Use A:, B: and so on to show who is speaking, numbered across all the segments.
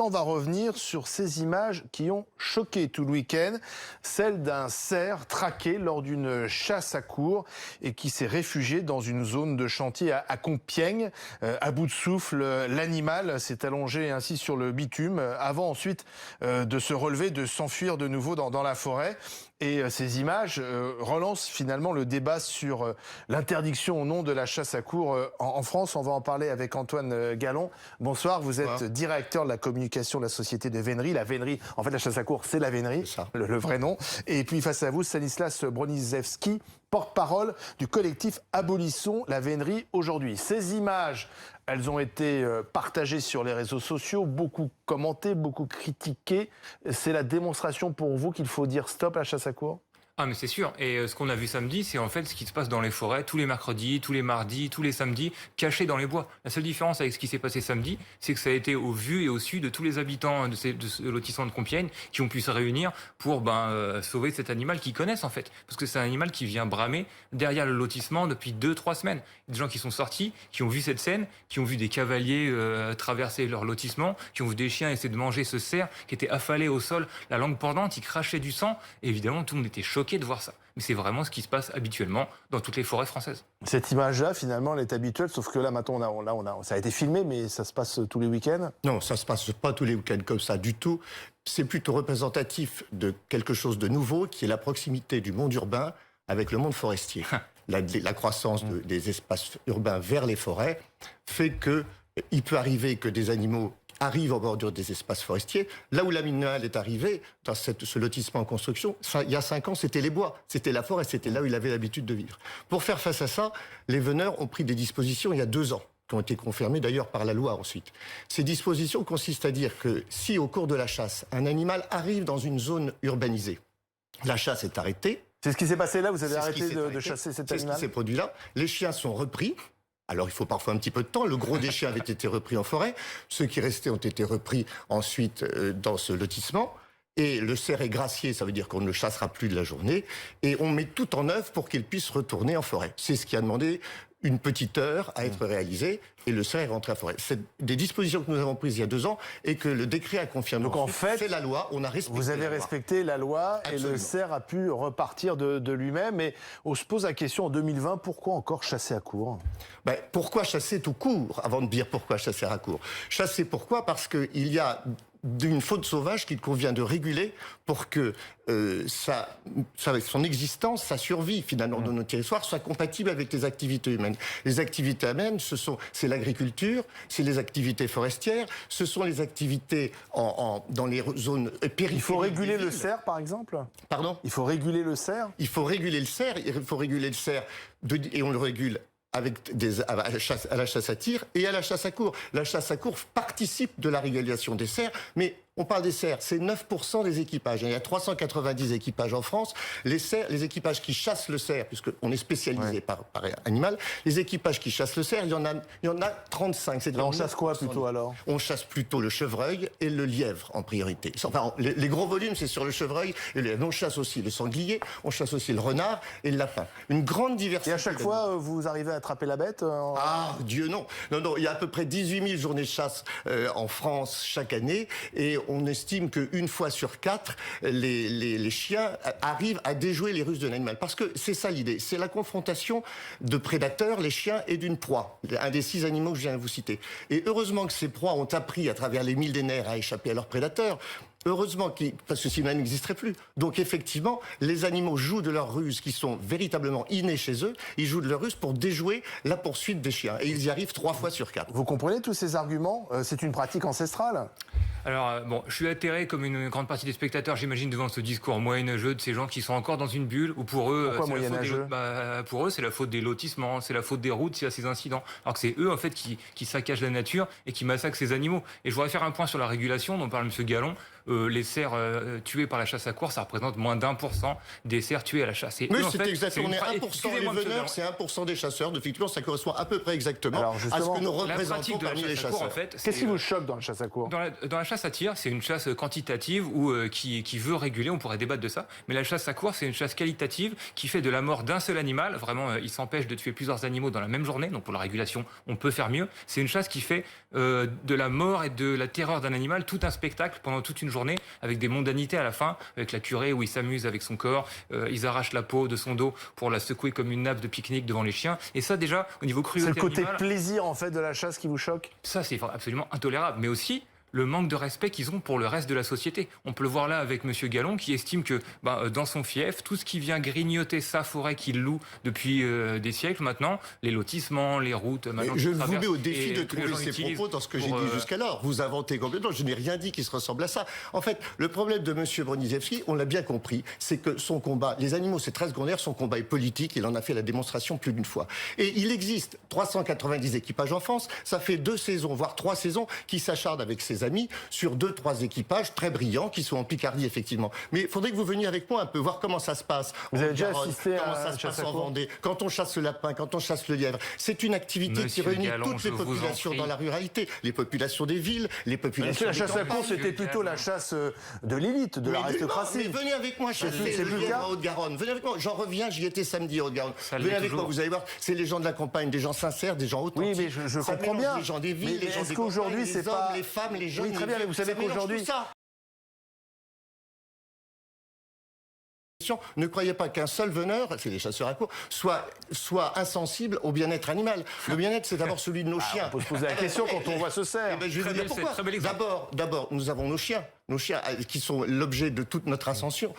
A: Maintenant, on va revenir sur ces images qui ont choqué tout le week-end. Celle d'un cerf traqué lors d'une chasse à courre et qui s'est réfugié dans une zone de chantier à Compiègne. À bout de souffle, l'animal s'est allongé ainsi sur le bitume avant ensuite de se relever, de s'enfuir de nouveau dans la forêt. Et ces images relancent finalement le débat sur l'interdiction ou non de la chasse à courre en France. On va en parler avec Antoine Gallon. Bonsoir, vous êtes directeur de la communication de la société de vénerie. La vénerie, en fait la chasse à courre, c'est la vénerie, le vrai nom. Et puis face à vous, Stanislas Broniszewski, porte-parole du collectif Abolissons la vénerie aujourd'hui. Ces images, elles ont été partagées sur les réseaux sociaux, beaucoup commentées, beaucoup critiquées. C'est la démonstration pour vous qu'il faut dire stop à la chasse à courre ?
B: Ah mais c'est sûr, et ce qu'on a vu samedi, c'est en fait ce qui se passe dans les forêts, tous les mercredis, tous les mardis, tous les samedis, cachés dans les bois. La seule différence avec ce qui s'est passé samedi, c'est que ça a été au vu et au su de tous les habitants de ce lotissement de Compiègne qui ont pu se réunir pour sauver cet animal qu'ils connaissent en fait. Parce que c'est un animal qui vient bramer derrière le lotissement depuis 2-3 semaines. Des gens qui sont sortis, qui ont vu cette scène, qui ont vu des cavaliers traverser leur lotissement, qui ont vu des chiens essayer de manger ce cerf, qui était affalé au sol, la langue pendante, il crachait du sang, et évidemment tout le monde était choqué de voir ça. Mais c'est vraiment ce qui se passe habituellement dans toutes les forêts françaises.
A: Cette image-là, finalement, elle est habituelle, sauf que là, maintenant, ça a été filmé, mais ça se passe tous les week-ends ?
C: Non, ça se passe pas tous les week-ends comme ça du tout. C'est plutôt représentatif de quelque chose de nouveau, qui est la proximité du monde urbain avec le monde forestier. La croissance des espaces urbains vers les forêts fait que il peut arriver que des animaux arrivent en bordure des espaces forestiers. Là où l'animal est arrivé, dans ce lotissement en construction, il y a 5 ans, c'était les bois, c'était la forêt, c'était là où il avait l'habitude de vivre. Pour faire face à ça, les veneurs ont pris des dispositions il y a 2 ans, qui ont été confirmées d'ailleurs par la loi ensuite. Ces dispositions consistent à dire que si au cours de la chasse, un animal arrive dans une zone urbanisée, la chasse est arrêtée.
A: C'est ce qui s'est passé là, vous avez arrêté de chasser cet animal ?
C: C'est ce qui s'est produit là. Les chiens sont repris. Alors, il faut parfois un petit peu de temps. Le gros des chiens avait été repris en forêt. Ceux qui restaient ont été repris ensuite dans ce lotissement. Et le cerf est gracié, ça veut dire qu'on ne le chassera plus de la journée. Et on met tout en œuvre pour qu'il puisse retourner en forêt. C'est ce qui a demandé une petite heure à être réalisée, et le cerf est rentré en forêt. C'est des dispositions que nous avons prises il y a 2 ans, et que le décret a confirmé.
A: Donc en fait,
C: c'est la loi, on a respecté.
A: Vous avez respecté la loi, absolument. Et le cerf a pu repartir de lui-même. Mais on se pose la question en 2020, pourquoi encore chasser à courre ?
C: Pourquoi chasser tout court, avant de dire pourquoi chasser à courre ? Chasser pourquoi ? Parce qu'il y a d'une faune sauvage qu'il convient de réguler pour que son existence, sa survie finalement de nos territoires soit compatible avec les activités humaines. Les activités humaines, c'est l'agriculture, c'est les activités forestières, ce sont les activités dans les zones périphériques.
A: Il faut réguler le cerf, par exemple ?
C: Pardon ?
A: Il faut réguler le cerf ?
C: Il faut réguler le cerf, et on le régule avec à la chasse à tir et à la chasse à courre. La chasse à courre participe de la régulation des cerfs, mais on parle des cerfs, c'est 9% des équipages. Il y a 390 équipages en France. Les équipages qui chassent le cerf, puisqu'on est spécialisé par animal, les équipages qui chassent le cerf, il y en a 35.
A: Là, on chasse quoi plutôt alors ?
C: On chasse plutôt le chevreuil et le lièvre en priorité. Enfin, les gros volumes, c'est sur le chevreuil et le lièvre. Mais on chasse aussi le sanglier, on chasse aussi le renard et le lapin. Une grande diversité.
A: Et à chaque fois, vous arrivez à attraper la bête
C: Ah, Dieu non. Non, il y a à peu près 18 000 journées de chasse en France chaque année, et on estime qu'une fois sur 4, les chiens arrivent à déjouer les ruses de l'animal. Parce que c'est ça l'idée, c'est la confrontation de prédateurs, les chiens, et d'une proie. Un des 6 animaux que je viens de vous citer. Et heureusement que ces proies ont appris à travers les millénaires à échapper à leurs prédateurs. Heureusement, parce que sinon, elles n'existeraient plus. Donc effectivement, les animaux jouent de leurs ruses qui sont véritablement innées chez eux. Ils jouent de leurs ruses pour déjouer la poursuite des chiens. Et ils y arrivent 3 fois sur 4.
A: Vous comprenez tous ces arguments ? C'est une pratique ancestrale ?
B: Alors, je suis atterré comme une grande partie des spectateurs, j'imagine, devant ce discours moyenâgeux de ces gens qui sont encore dans une bulle, où pour eux, pour eux, c'est la faute des lotissements, c'est la faute des routes, s'il y a ces incidents. Alors que c'est eux, en fait, qui saccagent la nature et qui massacrent ces animaux. Et je voudrais faire un point sur la régulation dont parle M. Gallon. Les cerfs tués par la chasse à courre, ça représente moins d'1% des cerfs tués à la chasse.
C: Oui, c'est exactement. On est 1%. Les veneurs, c'est 1% des chasseurs. Effectivement, ça correspond à peu près exactement à ce que nous représentons parmi les chasseurs.
A: Qu'est-ce qui vous choque dans la chasse à courre ?
B: Dans la chasse chasse à tir, c'est une chasse quantitative ou qui veut réguler, on pourrait débattre de ça. Mais la chasse à courre, c'est une chasse qualitative qui fait de la mort d'un seul animal. Vraiment, il s'empêche de tuer plusieurs animaux dans la même journée. Donc pour la régulation, on peut faire mieux. C'est une chasse qui fait de la mort et de la terreur d'un animal tout un spectacle pendant toute une journée avec des mondanités à la fin, avec la curée où il s'amuse avec son corps. Ils arrachent la peau de son dos pour la secouer comme une nappe de pique-nique devant les chiens. Et ça déjà, au niveau cruauté
A: C'est le côté
B: animale,
A: plaisir en fait de la chasse qui vous choque?
B: ça c'est absolument intolérable. Mais aussi le manque de respect qu'ils ont pour le reste de la société. On peut le voir là avec Monsieur Gallon qui estime que dans son fief, tout ce qui vient grignoter sa forêt qu'il loue depuis des siècles maintenant, les lotissements, les routes...
C: Je vous mets au défi de trouver ces propos dans ce que j'ai dit jusqu'alors. Vous inventez complètement, je n'ai rien dit qui se ressemble à ça. En fait, le problème de M. Broniszewski, on l'a bien compris, c'est que son combat, les animaux c'est très secondaire, son combat est politique, il en a fait la démonstration plus d'une fois. Et il existe 390 équipages en France, ça fait 2 saisons, voire 3 saisons, qui s'acharnent avec ses amis sur 2-3 équipages très brillants qui sont en Picardie effectivement. Mais il faudrait que vous veniez avec moi un peu voir comment ça se passe.
A: Vous avez déjà assisté
C: comment
A: à
C: ça se passe en Vendée, quand on chasse le lapin, quand on chasse le lièvre. C'est une activité qui réunit toutes les populations dans la ruralité, les populations des villes, les populations.
A: La chasse à courre, c'était plutôt la chasse de l'élite, de l'aristocratie.
C: Mais venez avec moi chasser le lièvre en Haute-Garonne. Venez avec moi. J'en reviens, j'y étais samedi en Haute-Garonne. Venez avec moi, vous allez voir, c'est les gens de la campagne, des gens sincères, des gens authentiques.
A: Oui, mais je comprends bien.
C: Les gens des villes, les gens des campagnes, les hommes, les femmes, les jeunes.
A: Oui, très bien, mais vous savez qu'aujourd'hui...
C: Ne croyez pas qu'un seul veneur, c'est les chasseurs à courre, soit insensible au bien-être animal. Le bien-être, c'est d'abord celui de nos chiens.
A: On peut se poser la question quand on voit ce cerf.
C: Je vais vous dire pourquoi. D'abord, nous avons nos chiens qui sont l'objet de toute notre ascension,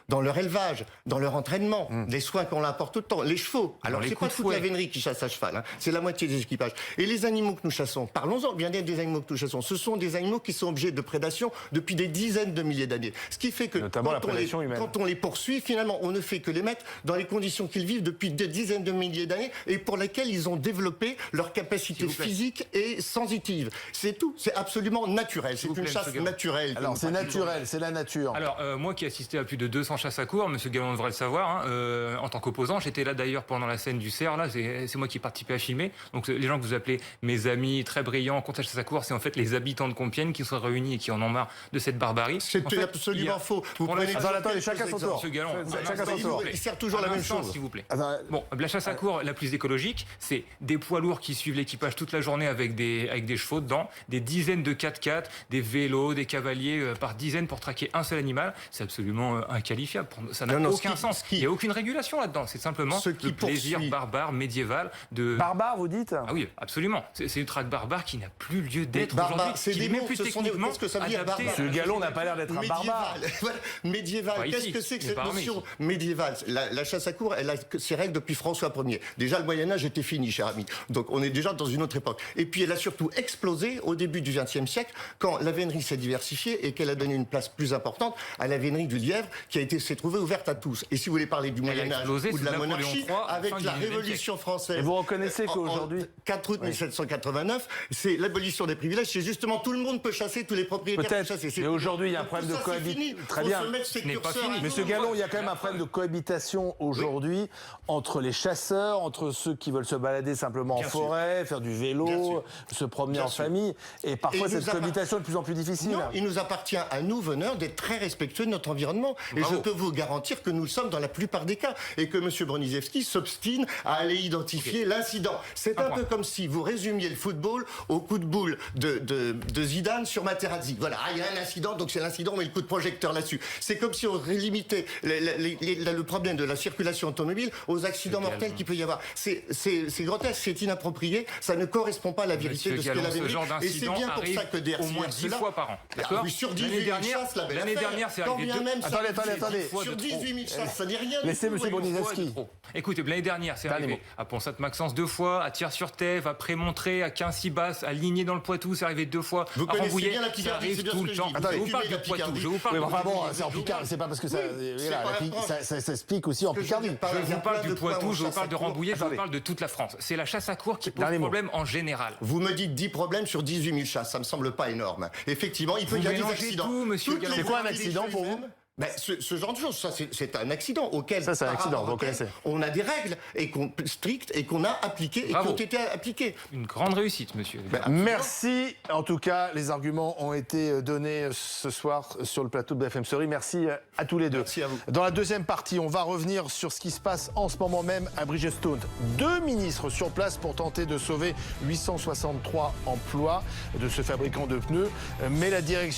C: dans leur élevage, dans leur entraînement, les soins qu'on leur apporte tout le temps, les chevaux. Alors, c'est pas toute la vénerie qui chasse à cheval, c'est la moitié des équipages. Et les animaux que nous chassons, parlons-en, bien d'être des animaux que nous chassons, ce sont des animaux qui sont objets de prédation depuis des dizaines de milliers d'années. Ce qui fait que quand on les poursuit, finalement, on ne fait que les mettre dans les conditions qu'ils vivent depuis des dizaines de milliers d'années et pour lesquelles ils ont développé leur capacité physique et sensitive. C'est tout, c'est absolument naturel, c'est une chasse naturelle.
A: Alors c'est naturel, c'est la nature.
B: Alors moi qui ai assisté à plus de 200 chasses à courre, Monsieur Gallon devrait le savoir, en tant qu'opposant, j'étais là d'ailleurs pendant la scène du cerf, là, c'est moi qui ai participé à filmer. Donc les gens que vous appelez mes amis très brillants contre la chasse à courre, c'est en fait les habitants de Compiègne qui sont réunis et qui en ont marre de cette barbarie.
C: C'est absolument faux.
A: Attendez, chacun son tour.
C: Il sert toujours la même chose.
B: S'il vous plaît. Bon, la chasse à courre la plus écologique, c'est des poids lourds qui suivent l'équipage toute la journée avec des chevaux dedans, des dizaines de 4x4, des vélos, des cavaliers par dizaines pour traquer un seul animal. C'est absolument inqualifiable. Ça n'a aucun sens. Il n'y a aucune régulation là-dedans. C'est simplement le plaisir barbare, médiéval de...
A: Barbare, vous dites?
B: Ah oui, absolument. C'est une traque barbare qui n'a plus lieu d'être aujourd'hui.
C: C'est des mots, qu'est-ce que ça veut dire barbare?
A: Ce Gallon n'a pas l'air d'être un barbare.
C: Médiéval, qu'est-ce que c'est que cette notion médiévale? La chasse à courre, elle a ses règles depuis François Ier. Déjà, le Moyen-Âge était fini, cher ami. Donc, on est déjà dans une autre époque. Et puis, elle a surtout explosé au début du XXe siècle, quand la vénerie s'est diversifiée et qu'elle a donné une place plus importante à la vénerie du lièvre, qui s'est trouvée ouverte à tous. Et si vous voulez parler du Moyen-Âge ou de la monarchie, avec la Révolution française...
A: Et vous reconnaissez qu'aujourd'hui...
C: 4 août 1789, c'est l'abolition des privilèges, c'est justement tout le monde peut chasser, tous les propriétaires peuvent chasser.
A: Mais aujourd'hui, il y a un problème de cohabitation. Très bien. Monsieur Gallon, il y a quand même un problème de cohabitation aujourd'hui entre les chasseurs, entre ceux qui veulent se balader simplement en forêt, faire du vélo, se promener en famille. Et parfois, cette cohabitation est de plus en plus difficile.
C: Non, il nous appartient à nous, veneurs, d'être très respectueux de notre environnement. Et je peux vous garantir que nous le sommes dans la plupart des cas. Et que M. Broniszewski s'obstine à aller identifier l'incident. C'est un peu comme si vous résumiez le football au coup de boule de Zidane sur Materazzi. Voilà, il y a un incident, donc c'est l'incident, on met le coup de projecteur là-dessus. C'est comme si on limitait le problème de la circulation automobile aux accidents mortels qu'il peut y avoir. C'est grotesque, c'est inapproprié, ça ne correspond pas à la vérité de ce qu'est la vénerie.
B: Et c'est bien pour ça que DRCR, au moins 10 fois par an. D'accord.
C: Oui, sur 18 000 chasses, l'année dernière, c'est arrivé
A: Attendez.
C: Sur 18 000 chasses, ça n'est rien.
A: Laissez M. Broniszewski.
B: Écoutez, l'année dernière, c'est arrivé à Pont-Sainte-Maxence 2 fois, à Thiers-sur-Tève, à Prémontré, à Quincy-Basse, à Ligné dans le Poitou, c'est arrivé 2 fois.
C: Vous
B: à Rambouillet,
C: bien la Picardie,
B: ça arrive tout le temps.
A: Attendez,
B: je vous parle de Poitou, je vous parle
A: c'est en Picardie, c'est pas parce que ça s'explique aussi en Picardie.
B: Je vous parle du Poitou, je vous parle de Rambouillet, je vous parle de toute la France. C'est la chasse à courre qui pose problème en général.
C: Vous me dites 10 problèmes sur 18 000 chasses, ça me semble pas énorme. Effectivement, il peut y avoir des accidents.
B: Tout, monsieur Gallon.
A: C'est quoi un accident pour vous?
C: Ben, ce genre de choses, ça c'est un accident auquel
A: Ça, c'est un accident, vous
C: auquel
A: connaissez.
C: on a des règles strictes et qu'on a appliquées et qui
B: Bravo.
C: ont été appliquées.
B: Une grande réussite, monsieur.
A: Merci. En tout cas, les arguments ont été donnés ce soir sur le plateau de BFM Story. Merci à tous les deux.
C: Merci à vous.
A: Dans la deuxième partie, on va revenir sur ce qui se passe en ce moment même à Bridgestone. 2 ministres sur place pour tenter de sauver 863 emplois de ce fabricant de pneus. Mais la direction